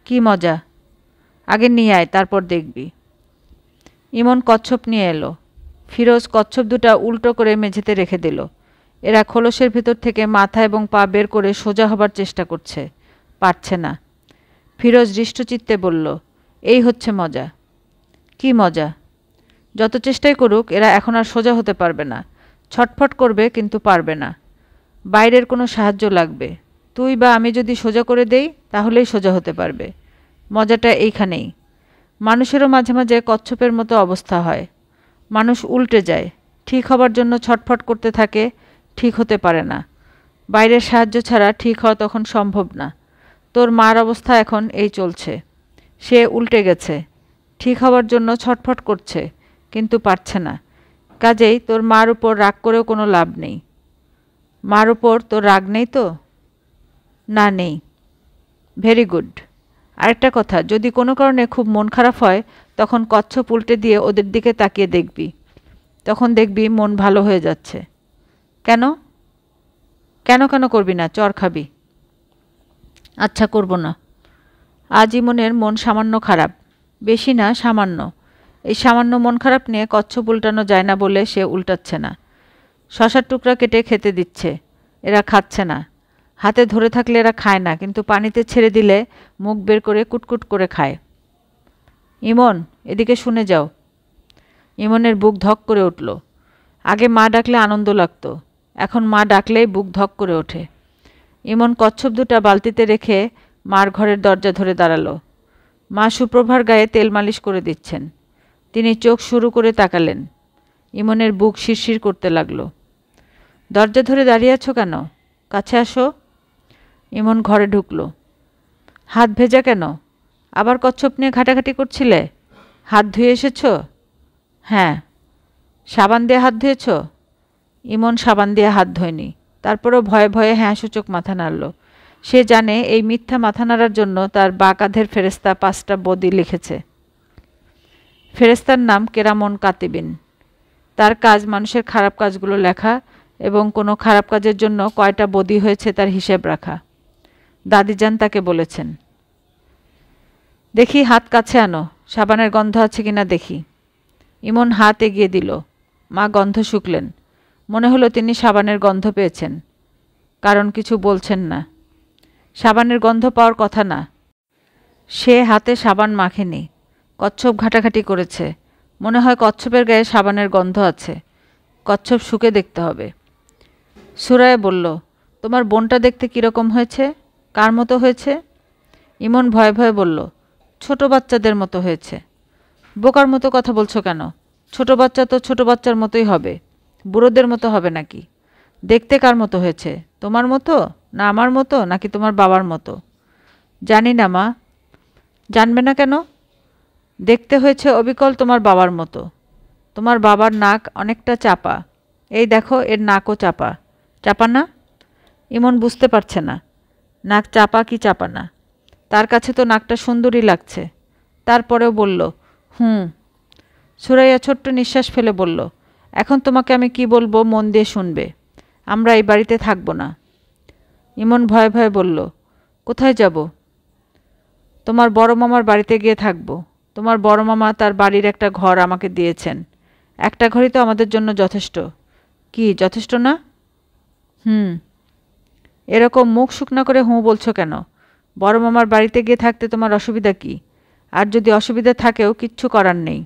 কি মজা? আগে নিয়ে আয়, তারপর দেখবি। ইমন কচ্ছপ নিয়ে এলো। ফিরোজ কচ্ছপ দুটা উল্টো করে মেঝেতে রেখে দিল। এরা খোলসের ভিতর থেকে মাথা এবং পা বের করে সোজা হবার চেষ্টা করছে, পারছে না। ফিরোজ হৃষ্টচিত্তে বলল, এই হচ্ছে মজা। কি মজা? যত চেষ্টাই করুক এরা এখন আর সোজা হতে পারবে না। ছটফট করবে, কিন্তু পারবে না। বাইরের কোনো সাহায্য লাগবে। তুই বা আমি যদি সোজা করে দেই, তাহলেই সোজা হতে পারবে। মজাটা এইখানেই। মানুষেরও মাঝে মাঝে কচ্ছপের মতো অবস্থা হয়। মানুষ উল্টে যায়, ঠিক হবার জন্য ছটফট করতে থাকে, ঠিক হতে পারে না। বাইরের সাহায্য ছাড়া ঠিক হওয়া তখন সম্ভব না। তোর মার অবস্থা এখন এই চলছে। সে উল্টে গেছে, ঠিক হবার জন্য ছটফট করছে, কিন্তু পারছে না। কাজেই তোর মার উপর রাগ করেও কোনো লাভ নেই। মার উপর তোর রাগ নেই তো? না, নেই। Very good. আরেকটা কথা, যদি কোনো কারণে খুব মন খারাপ হয়, তখন কচ্ছপ উল্টে দিয়ে ওদের দিকে তাকিয়ে দেখবি। তখন দেখবি মন ভালো হয়ে যাচ্ছে। কেন? কেন কেন করবি না? চর খাবি? আচ্ছা, করব না। আজ ইমনের মন সামান্য খারাপ। বেশি না, সামান্য। এই সামান্য মন খারাপ নিয়ে কচ্ছপ উল্টানো যায় না বলে সে উল্টাচ্ছে না। শশার টুকরা কেটে খেতে দিচ্ছে, এরা খাচ্ছে না। হাতে ধরে থাকলে এরা খায় না, কিন্তু পানিতে ছেড়ে দিলে মুখ বের করে কুটকুট করে খায়। ইমন, এদিকে শুনে যাও। ইমনের বুক ধক করে উঠল। আগে মা ডাকলে আনন্দ লাগত, এখন মা ডাকলেই বুক ধক করে ওঠে। ইমন কচ্ছপ দুটা বালতিতে রেখে মার ঘরের দরজা ধরে দাঁড়ালো। মা সুপ্রভার গায়ে তেল মালিশ করে দিচ্ছেন। তিনি চোখ শুরু করে তাকালেন। ইমনের বুক শিরশির করতে লাগলো। দরজা ধরে দাঁড়িয়ে আছো কেন? কাছে আসো। ইমন ঘরে ঢুকলো। হাত ভেজা কেন? আবার কচ্ছপ নিয়ে ঘাটাঘাটি করছিলে? হাত ধুয়ে এসেছ? হ্যাঁ। সাবান দিয়ে হাত ধুয়েছ? ইমন সাবান দিয়ে হাত ধোয়নি। তারপরও ভয়ে ভয়ে হ্যাঁ সূচক মাথা নাড়ল। সে জানে এই মিথ্যা মাথা নাড়ার জন্য তার বাঁ কাঁধের ফেরেস্তা 5টা বদি লিখেছে। ফেরেস্তার নাম কেরামন কাতিবিন। তার কাজ মানুষের খারাপ কাজগুলো লেখা এবং কোনো খারাপ কাজের জন্য কয়টা বদি হয়েছে তার হিসেব রাখা। দাদিজান তাকে বলেছেন। দেখি, হাত কাছে আনো, সাবানের গন্ধ আছে কিনা দেখি। ইমন হাত এগিয়ে দিল। মা গন্ধ শুকলেন। মনে হলো তিনি সাবানের গন্ধ পেয়েছেন, কারণ কিছু বলছেন না। সাবানের গন্ধ পাওয়ার কথা না। সে হাতে সাবান মাখেনি, কচ্ছপ ঘাটাঘাটি করেছে। মনে হয় কচ্ছপের গায়ে সাবানের গন্ধ আছে। কচ্ছপ শুকে দেখতে হবে। সুরায়া বলল, তোমার বোনটা দেখতে কীরকম হয়েছে? কার মতো হয়েছে? ইমন ভয়ে ভয়ে বলল, ছোট বাচ্চাদের মতো হয়েছে। বোকার মতো কথা বলছো কেন? ছোট বাচ্চা তো ছোট বাচ্চার মতোই হবে, বুড়োদের মতো হবে নাকি? দেখতে কার মতো হয়েছে? তোমার মতো, না আমার মতো, নাকি তোমার বাবার মতো? জানি না মা। জানবে না কেন? দেখতে হয়েছে অবিকল তোমার বাবার মতো। তোমার বাবার নাক অনেকটা চাপা। এই দেখো, এর নাকও চাপা। চাপা না? ইমন বুঝতে পারছে না নাক চাপা কি চাপা না। তার কাছে তো নাকটা সুন্দরী লাগছে। তারপরেও বলল, হুম। সুরাইয়া ছোট্ট নিঃশ্বাস ফেলে বলল, এখন তোমাকে আমি কি বলবো মন দিয়ে শুনবে। আমরা এই বাড়িতে থাকবো না। ইমন ভয়ে ভয়ে বলল, কোথায় যাব? তোমার বড় মামার বাড়িতে গিয়ে থাকবো। তোমার বড় মামা তার বাড়ির একটা ঘর আমাকে দিয়েছেন। একটা ঘরই তো আমাদের জন্য যথেষ্ট। কি যথেষ্ট না? হুম। এরকম মুখ শুকনা করে হুঁ বলছো কেন? বড় মামার বাড়িতে গিয়ে থাকতে তোমার অসুবিধা কি? আর যদি অসুবিধা থাকেও কিচ্ছু করার নেই।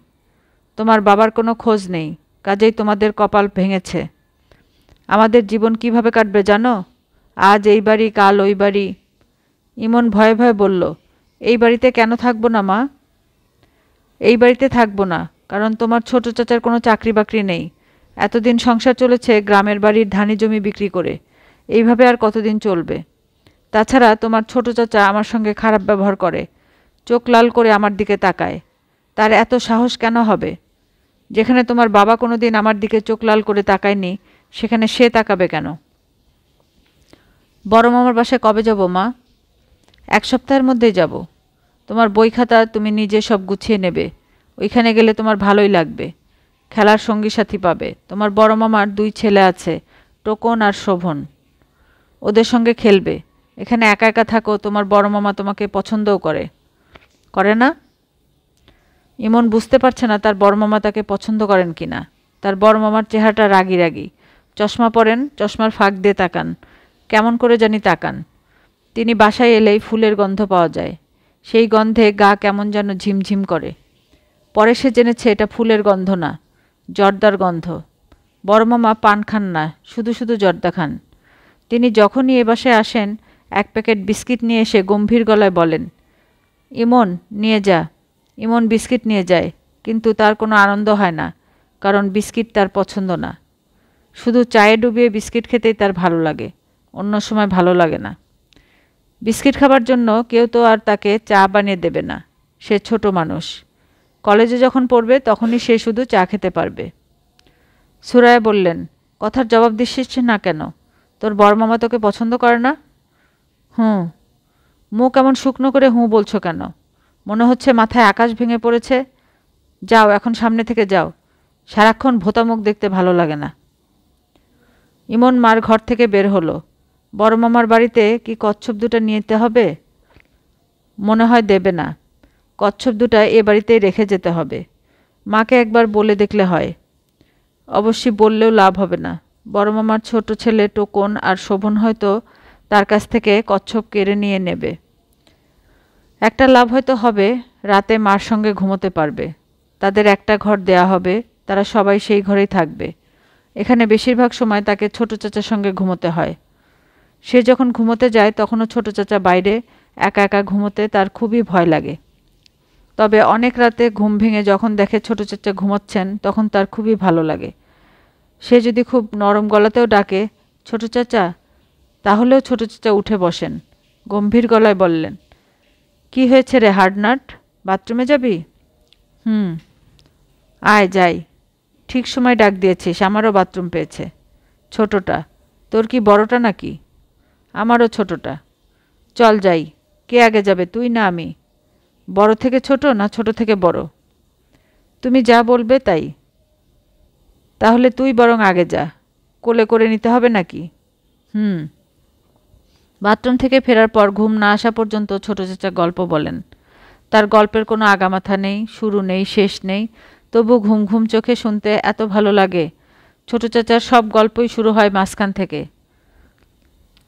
তোমার বাবার কোনো খোঁজ নেই, কাজেই তোমাদের কপাল ভেঙেছে। আমাদের জীবন কিভাবে কাটবে জানো? আজ এই বাড়ি, কাল ওই বাড়ি। ইমন ভয়ে ভয়ে বলল, এই বাড়িতে কেন থাকবো না মা? এই বাড়িতে থাকবো না কারণ তোমার ছোট চাচার কোনো চাকরি বাকরি নেই। এতদিন সংসার চলেছে গ্রামের বাড়ির ধানি জমি বিক্রি করে। এইভাবে আর কতদিন চলবে? তাছাড়া তোমার ছোট চাচা আমার সঙ্গে খারাপ ব্যবহার করে, চোখ লাল করে আমার দিকে তাকায়। তার এত সাহস কেন হবে? যেখানে তোমার বাবা কোনো দিন আমার দিকে চোখ লাল করে তাকায়নি, সেখানে সে তাকাবে কেন? বড় মামার বাসায় কবে যাব মা? 1 সপ্তাহের মধ্যেই যাব। তোমার বই খাতা তুমি নিজে সব গুছিয়ে নেবে। ওইখানে গেলে তোমার ভালোই লাগবে। খেলার সঙ্গী সাথী পাবে। তোমার বড় মামার 2 ছেলে আছে, টোকন আর শোভন। ওদের সঙ্গে খেলবে। এখানে একা একা থাকো, তোমার বড় মামা তোমাকে পছন্দও করে। করে না? ইমন বুঝতে পারছে না তার বড় মামা তাকে পছন্দ করেন কিনা। তার বড় মামার চেহারাটা রাগী রাগী। চশমা পরেন, চশমার ফাঁক দিয়ে তাকান। কেমন করে জানি তাকান। তিনি বাসায় এলেই ফুলের গন্ধ পাওয়া যায়। সেই গন্ধে গা কেমন যেন ঝিমঝিম করে। পরে সে জেনেছে এটা ফুলের গন্ধ না, জর্দার গন্ধ। বড় মামা পান খান না, শুধু শুধু জর্দা খান। তিনি যখনই এ বাসায় আসেন 1 প্যাকেট বিস্কিট নিয়ে এসে গম্ভীর গলায় বলেন, ইমন নিয়ে যা। ইমন বিস্কিট নিয়ে যায়, কিন্তু তার কোনো আনন্দ হয় না, কারণ বিস্কিট তার পছন্দ না। শুধু চায়ে ডুবিয়ে বিস্কিট খেতেই তার ভালো লাগে, অন্য সময় ভালো লাগে না। বিস্কিট খাবার জন্য কেউ তো আর তাকে চা বানিয়ে দেবে না। সে ছোট মানুষ। কলেজে যখন পড়বে তখনই সে শুধু চা খেতে পারবে। সুরায়া বললেন, কথার জবাব দিচ্ছিস না কেন? তোর বড় মামা তোকে পছন্দ করে না? হুঁ। মুখ এমন শুকনো করে হুঁ বলছো কেন? মনে হচ্ছে মাথায় আকাশ ভেঙে পড়েছে। যাও, এখন সামনে থেকে যাও। সারাক্ষণ ভোঁতা মুখ দেখতে ভালো লাগে না। ইমন মার ঘর থেকে বের হলো। বড় মামার বাড়িতে কি কচ্ছপ দুটা নিতে হবে? মনে হয় দেবে না। কচ্ছপ দুটা এ বাড়িতেই রেখে যেতে হবে। মাকে একবার বলে দেখলে হয়। অবশ্যই বললেও লাভ হবে না। বড় মামার ছোট ছেলে টোকন আর শোভন হয়তো তার কাছ থেকে কচ্ছপ কেড়ে নিয়ে নেবে। একটা লাভ হয়তো হবে, রাতে মার সঙ্গে ঘুমোতে পারবে। তাদের একটা ঘর দেয়া হবে, তারা সবাই সেই ঘরেই থাকবে। এখানে বেশিরভাগ সময় তাকে ছোট চাচার সঙ্গে ঘুমোতে হয়। সে যখন ঘুমোতে যায় তখনও ছোট চাচা বাইরে একা একা ঘুমোতে তার খুবই ভয় লাগে। তবে অনেক রাতে ঘুম ভেঙে যখন দেখে ছোট চাচা ঘুমোচ্ছেন তখন তার খুবই ভালো লাগে। সে যদি খুব নরম গলাতেও ডাকে, ছোট চাচা, তাহলেও ছোট চাচা উঠে বসেন, গম্ভীর গলায় বললেন, কি হয়েছে রে হার্ডনাট, বাথরুমে যাবি? হুম। আয় যাই। ঠিক সময় ডাক দিয়েছিস, আমারও বাথরুম পেয়েছে। ছোটটা? তোর কি বড়টা নাকি? আমারও ছোটটা। চল যাই। কে আগে যাবে, তুই না আমি? বড় থেকে ছোট না ছোট থেকে বড়? তুমি যা বলবে তাই। তাহলে তুই বরং আগে যা। কোলে করে নিতে হবে নাকি? হুম। বাথরুম থেকে ফেরার পর ঘুম না আসা পর্যন্ত ছোট চাচা গল্প বলেন। তার গল্পের কোনো আগামাথা নেই, শুরু নেই, শেষ নেই, তবু ঘুম ঘুম চোখে শুনতে এত ভালো লাগে। ছোট চাচার সব গল্পই শুরু হয় মাঝখান থেকে।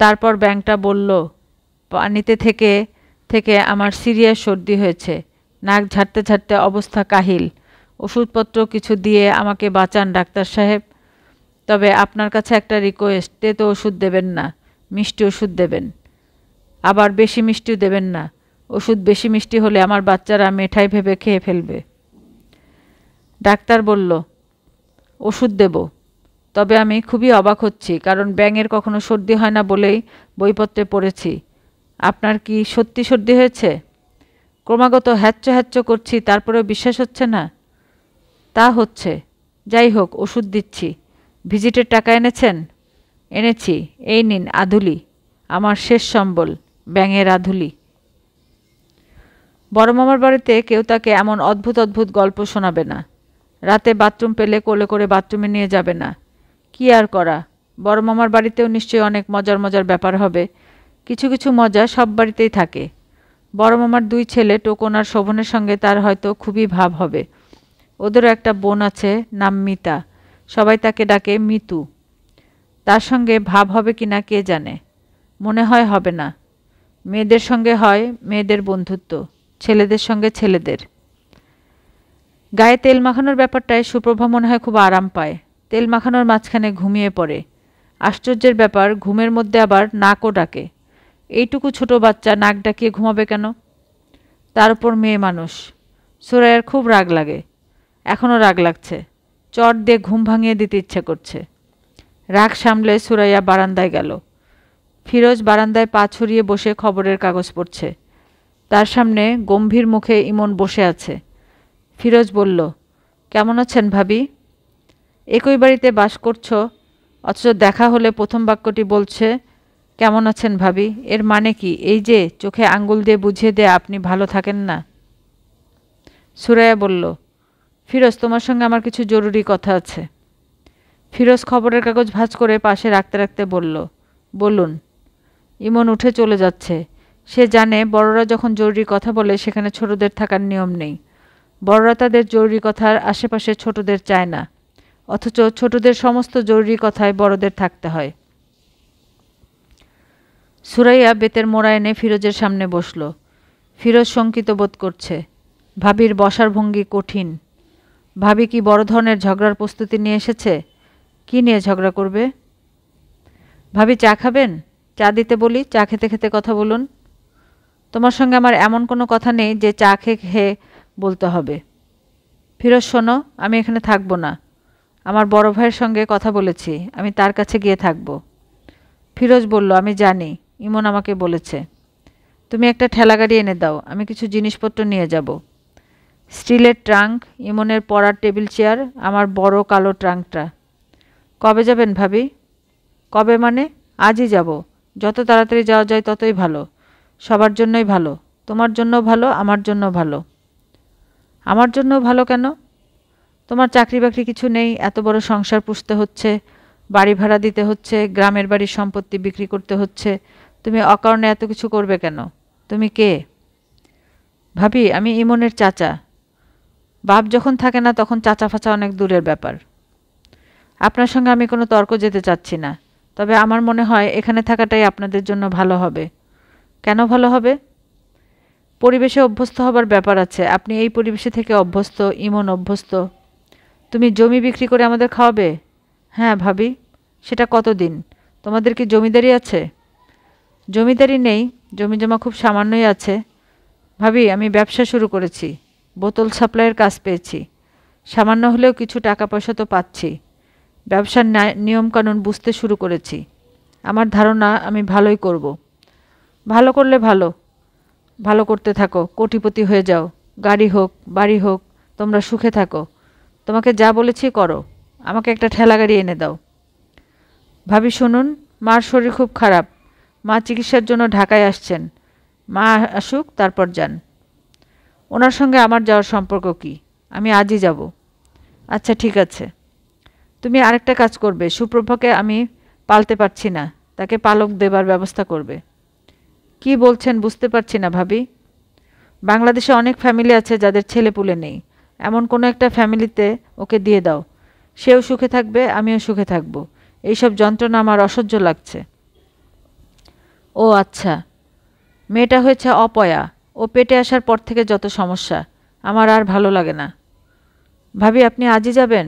তারপর ব্যাঙটা বলল, পানিতে থেকে থেকে আমার সিরিয়াস সর্দি হয়েছে, নাক ঝাড়তে ঝাড়তে অবস্থা কাহিল। ওষুধপত্র কিছু দিয়ে আমাকে বাঁচান ডাক্তার সাহেব। তবে আপনার কাছে একটা রিকোয়েস্ট, তেতো ওষুধ দেবেন না, মিষ্টি ওষুধ দেবেন। আবার বেশি মিষ্টিও দেবেন না। ওষুধ বেশি মিষ্টি হলে আমার বাচ্চারা মেঠাই ভেবে খেয়ে ফেলবে। ডাক্তার বলল, ওষুধ দেব। তবে আমি খুবই অবাক হচ্ছি, কারণ ব্যাঙের কখনো সর্দি হয় না বলেই বইপত্রে পড়েছি। আপনার কি সত্যি সর্দি হয়েছে? ক্রমাগত হ্যাচ্চ হ্যাচ্চ করছি, তারপরেও বিশ্বাস হচ্ছে না? তা হচ্ছে। যাই হোক, ওষুধ দিচ্ছি। ভিজিটের টাকা এনেছেন? এনেছি। এই নিন আধুলি, আমার শেষ সম্বল, ব্যাঙের আধুলি। বড় মামার বাড়িতে কেউ তাকে এমন অদ্ভুত অদ্ভুত গল্প শোনাবে না। রাতে বাথরুম পেলে কোলে করে বাথরুমে নিয়ে যাবে না। কি আর করা, বড় মামার বাড়িতেও নিশ্চয়ই অনেক মজার মজার ব্যাপার হবে। কিছু কিছু মজা সব বাড়িতেই থাকে। বড় মামার 2 ছেলে টোকন আর শোভনের সঙ্গে তার হয়তো খুবই ভাব হবে। ওদেরও একটা বোন আছে, নাম মিতা, সবাই তাকে ডাকে মিতু। তার সঙ্গে ভাব হবে কিনা কে জানে, মনে হয় হবে না। মেয়েদের সঙ্গে হয় মেয়েদের বন্ধুত্ব, ছেলেদের সঙ্গে ছেলেদের। গায়ে তেল মাখানোর ব্যাপারটায় সুপ্রভা মনে হয় খুব আরাম পায়। তেল মাখানোর মাঝখানে ঘুমিয়ে পড়ে। আশ্চর্যের ব্যাপার, ঘুমের মধ্যে আবার নাকও ডাকে। এইটুকু ছোট বাচ্চা নাক ডাকিয়ে ঘুমাবে কেন? তার উপর মেয়ে মানুষ। সুরাইয়ার খুব রাগ লাগে, এখনও রাগ লাগছে। চট দিয়ে ঘুম ভাঙিয়ে দিতে ইচ্ছে করছে। রাগ সামলে সুরাইয়া বারান্দায় গেল। ফিরোজ বারান্দায় পা ছড়িয়ে বসে খবরের কাগজ পড়ছে। তার সামনে গম্ভীর মুখে ইমন বসে আছে। ফিরোজ বলল, কেমন আছেন ভাবি? একই বাড়িতে বাস করছো, অথচ দেখা হলে প্রথম বাক্যটি বলছে কেমন আছেন ভাবি। এর মানে কি এই যে চোখে আঙ্গুল দিয়ে বুঝিয়ে দেয় আপনি ভালো থাকেন না? সুরাইয়া বলল, ফিরোজ, তোমার সঙ্গে আমার কিছু জরুরি কথা আছে। ফিরোজ খবরের কাগজ ভাঁজ করে পাশে রাখতে রাখতে বলল, বলুন। ইমন উঠে চলে যাচ্ছে। সে জানে বড়রা যখন জরুরি কথা বলে সেখানে ছোটদের থাকার নিয়ম নেই। বড়রা তাদের জরুরি কথার আশেপাশে ছোটদের চায় না, অথচ ছোটদের সমস্ত জরুরি কথায় বড়দের থাকতে হয়। সুরাইয়া বেতের মোড়া এনে ফিরোজের সামনে বসল। ফিরোজ শঙ্কিত বোধ করছে। ভাবির বসার ভঙ্গি কঠিন। ভাবি কি বড় ধরনের ঝগড়ার প্রস্তুতি নিয়ে এসেছে? কি নিয়ে ঝগড়া করবে? ভাবি, চা খাবেন? চা দিতে বলি, চা খেতে খেতে কথা বলুন। তোমার সঙ্গে আমার এমন কোনো কথা নেই যে চা খেয়ে খেয়ে বলতে হবে। ফিরোজ, শোনো, আমি এখানে থাকবো না। আমার বড় ভাইয়ের সঙ্গে কথা বলেছি, আমি তার কাছে গিয়ে থাকব। ফিরোজ বলল, আমি জানি, ইমন আমাকে বলেছে। তুমি একটা ঠেলাগাড়ি এনে দাও, আমি কিছু জিনিসপত্র নিয়ে যাব। স্টিলের ট্রাঙ্ক, ইমনের পড়ার টেবিল চেয়ার, আমার বড় কালো ট্রাঙ্কটা। কবে যাবেন ভাবি? কবে মানে? আজই যাব। যত তাড়াতাড়ি যাওয়া যায় ততই ভালো। সবার জন্যই ভালো। তোমার জন্যও ভালো, আমার জন্যও ভালো। আমার জন্যও ভালো কেন? তোমার চাকরি বাকরি কিছু নেই, এত বড় সংসার পুষতে হচ্ছে, বাড়ি ভাড়া দিতে হচ্ছে, গ্রামের বাড়ির সম্পত্তি বিক্রি করতে হচ্ছে। তুমি অকারণে এত কিছু করবে কেন? তুমি কে? ভাবি, আমি ইমনের চাচা। বাপ যখন থাকে না তখন চাচা ফাচা অনেক দূরের ব্যাপার। আপনার সঙ্গে আমি কোনো তর্ক যেতে চাচ্ছি না, তবে আমার মনে হয় এখানে থাকাটাই আপনাদের জন্য ভালো হবে। কেন ভালো হবে? পরিবেশে অভ্যস্ত হবার ব্যাপার আছে। আপনি এই পরিবেশে থেকে অভ্যস্ত, ইমন অভ্যস্ত। তুমি জমি বিক্রি করে আমাদের খাওয়াবে? হ্যাঁ ভাবি। সেটা কতদিন? তোমাদের কি জমিদারি আছে? জমিদারি নেই, জমিজমা খুব সামান্যই আছে। ভাবি, আমি ব্যবসা শুরু করেছি, বোতল সাপ্লাইয়ের কাজ পেয়েছি। সামান্য হলেও কিছু টাকা পয়সা তো পাচ্ছি। ব্যবসার নিয়মকানুন বুঝতে শুরু করেছি। আমার ধারণা আমি ভালোই করব। ভালো করলে ভালো, ভালো করতে থাকো, কোটিপতি হয়ে যাও। গাড়ি হোক, বাড়ি হোক, তোমরা সুখে থাকো। তোমাকে যা বলেছি করো। আমাকে একটা ঠেলা গাড়ি এনে দাও। ভাবি শুনুন, মার শরীর খুব খারাপ। মা চিকিৎসার জন্য ঢাকায় আসছেন। মা আসুক, তারপর যান। ওনার সঙ্গে আমার যাওয়ার সম্পর্ক কি? আমি আজই যাব। আচ্ছা ঠিক আছে। তুমি আরেকটা কাজ করবে, সুপ্রভাকে আমি পালতে পারছি না, তাকে পালক দেবার ব্যবস্থা করবে। কি বলছেন বুঝতে পারছি না ভাবি। বাংলাদেশে অনেক ফ্যামিলি আছে যাদের ছেলেপুলে নেই, এমন কোনো একটা ফ্যামিলিতে ওকে দিয়ে দাও। সেও সুখে থাকবে, আমিও সুখে থাকব। এইসব যন্ত্রণা আমার অসহ্য লাগছে। ও আচ্ছা, মেয়েটা হয়েছে অপয়া। ও পেটে আসার পর থেকে যত সমস্যা, আমার আর ভালো লাগে না। ভাবি, আপনি আজই যাবেন?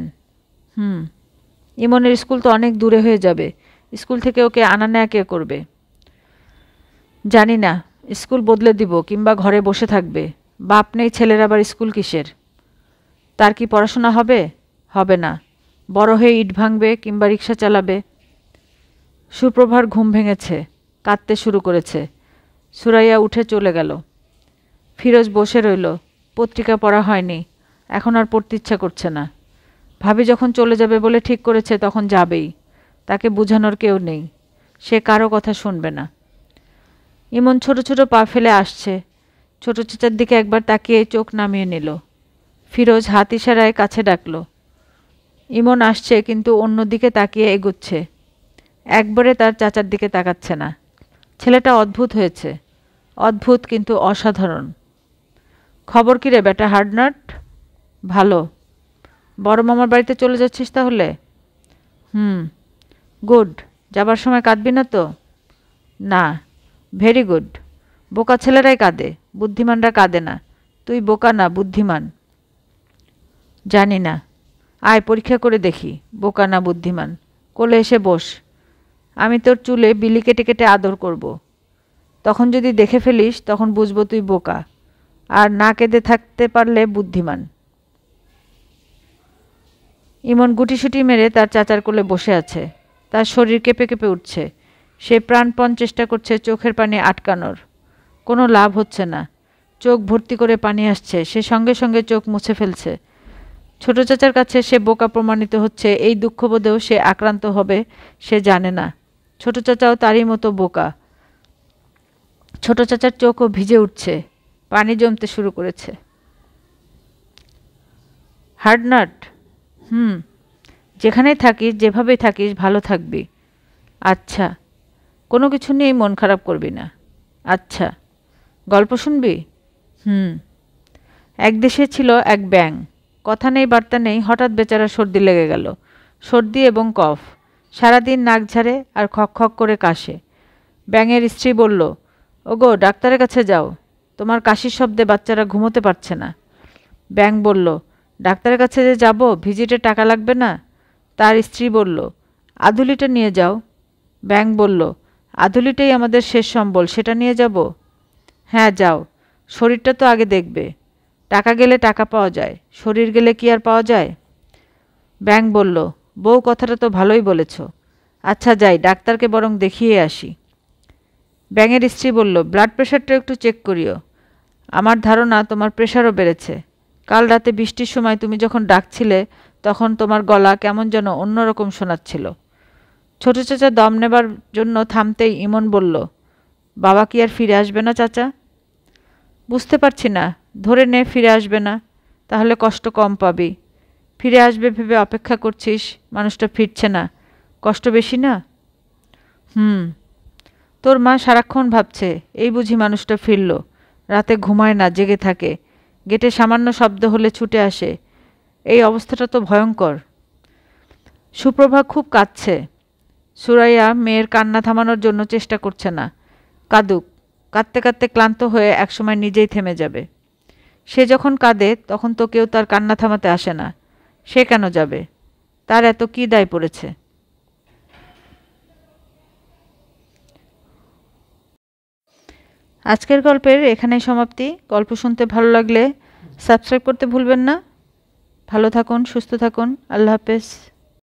ইমনের স্কুল তো অনেক দূরে হয়ে যাবে। স্কুল থেকে ওকে আনা নেয়া কে করবে? জানি না, স্কুল বদলে দিব কিংবা ঘরে বসে থাকবে। বাপ নেই, ছেলের আবার স্কুল কিসের? তার কি পড়াশোনা হবে? হবে না। বড় হয়ে ইট ভাঙবে কিংবা রিক্সা চালাবে। সুপ্রভার ঘুম ভেঙেছে, কাঁদতে শুরু করেছে। সুরাইয়া উঠে চলে গেল। ফিরোজ বসে রইল। পত্রিকা পড়া হয়নি, এখন আর পড়তে ইচ্ছা করছে না। ভাবি যখন চলে যাবে বলে ঠিক করেছে তখন যাবেই। তাকে বোঝানোর কেউ নেই, সে কারো কথা শুনবে না। ইমন ছোট ছোট পা ফেলে আসছে। ছোট চেচার দিকে একবার তাকিয়ে চোখ নামিয়ে নিল। ফিরোজ হাত ইশারায় কাছে ডাকল। ইমন আসছে, কিন্তু অন্য দিকে তাকিয়ে এগুচ্ছে। একবারে তার চাচার দিকে তাকাচ্ছে না। ছেলেটা অদ্ভুত হয়েছে। অদ্ভুত কিন্তু অসাধারণ। খবর কী রে বেটা হার্ডনাট? ভালো। বড় মামার বাড়িতে চলে যাচ্ছিস তাহলে? গুড। যাবার সময় কাঁদবি না তো? না। Very good. বোকা ছেলেরাই কাঁদে, বুদ্ধিমানরা কাঁদে না। তুই বোকা না, বুদ্ধিমান। জানি না। আয় পরীক্ষা করে দেখি বোকা না বুদ্ধিমান। কোলে এসে বস। আমি তোর চুলে বিলি কেটে কেটে আদর করব। তখন যদি দেখে ফেলিস তখন বুঝবো তুই বোকা, আর না কেঁদে থাকতে পারলে বুদ্ধিমান। ইমন গুটিসুটি মেরে তার চাচার কোলে বসে আছে। তার শরীর কেঁপে কেঁপে উঠছে। সে প্রাণপণ চেষ্টা করছে চোখের পানি আটকানোর। কোনো লাভ হচ্ছে না। চোখ ভর্তি করে পানি আসছে। সে সঙ্গে সঙ্গে চোখ মুছে ফেলছে। ছোট চাচার কাছে সে বোকা প্রমাণিত হচ্ছে, এই দুঃখবোধেও সে আক্রান্ত হবে সে জানে না। ছোট চাচাও তারই মতো বোকা। ছোট চাচার চোখও ভিজে উঠছে, পানি জমতে শুরু করেছে। হার্ডনাট, যেখানেই থাকিস যেভাবেই থাকিস ভালো থাকবি। আচ্ছা। কোনো কিছু নিয়েই মন খারাপ করবি না। আচ্ছা। গল্প শুনবি? এক দেশে ছিল এক ব্যাঙ। কথা নেই বার্তা নেই, হঠাৎ বেচারা সর্দি লেগে গেল। সর্দি এবং কফ। সারাদিন নাক ঝাড়ে আর খক খক করে কাশে। ব্যাঙের স্ত্রী বলল, ওগো ডাক্তারের কাছে যাও, তোমার কাশির শব্দে বাচ্চারা ঘুমোতে পারছে না। ব্যাঙ বলল, ডাক্তারের কাছে যে যাব, ভিজিটে টাকা লাগবে না? তার স্ত্রী বলল, আধুলিটা নিয়ে যাও। ব্যাঙ বলল, আধুলিটাই আমাদের শেষ সম্বল, সেটা নিয়ে যাব? হ্যাঁ যাও, শরীরটা তো আগে দেখবে। টাকা গেলে টাকা পাওয়া যায়, শরীর গেলে কি আর পাওয়া যায়? ব্যাঙ বলল, বউ কথাটা তো ভালোই বলেছ। আচ্ছা যাই, ডাক্তারকে বরং দেখিয়ে আসি। ব্যাঙের স্ত্রী বলল, ব্লাড প্রেশারটা একটু চেক করিও। আমার ধারণা তোমার প্রেশারও বেড়েছে। কাল রাতে বৃষ্টির সময় তুমি যখন ডাকছিলে তখন তোমার গলা কেমন যেন অন্যরকম শোনাচ্ছিল। ছোট চাচা দম নেবার জন্য থামতেই ইমন বলল, বাবা কি আর ফিরে আসবে না চাচা? বুঝতে পারছি না। ধরে নে ফিরে আসবে না, তাহলে কষ্ট কম পাবি। ফিরে আসবে ভেবে অপেক্ষা করছিস, মানুষটা ফিরছে না, কষ্ট বেশি না? তোর মা সারাক্ষণ ভাবছে, এই বুঝি মানুষটা ফিরল। রাতে ঘুমায় না, জেগে থাকে। গেটে সামান্য শব্দ হলে ছুটে আসে। এই অবস্থাটা তো ভয়ঙ্কর। সুপ্রভা খুব কাঁদছে। সুরাইয়া মেয়ের কান্না থামানোর জন্য চেষ্টা করছে না। কাঁদুক, কাঁদতে কাঁদতে ক্লান্ত হয়ে একসময় নিজেই থেমে যাবে। সে যখন কাঁদে তখন তো কেউ তার কান্না থামাতে আসে না। সে কেন যাবে? তার এত কী দায় পড়েছে? আজকের গল্পের এখানেই সমাপ্তি। গল্প শুনতে ভালো লাগলে সাবস্ক্রাইব করতে ভুলবেন না। ভালো থাকুন, সুস্থ থাকুন। আল্লাহ হাফেজ।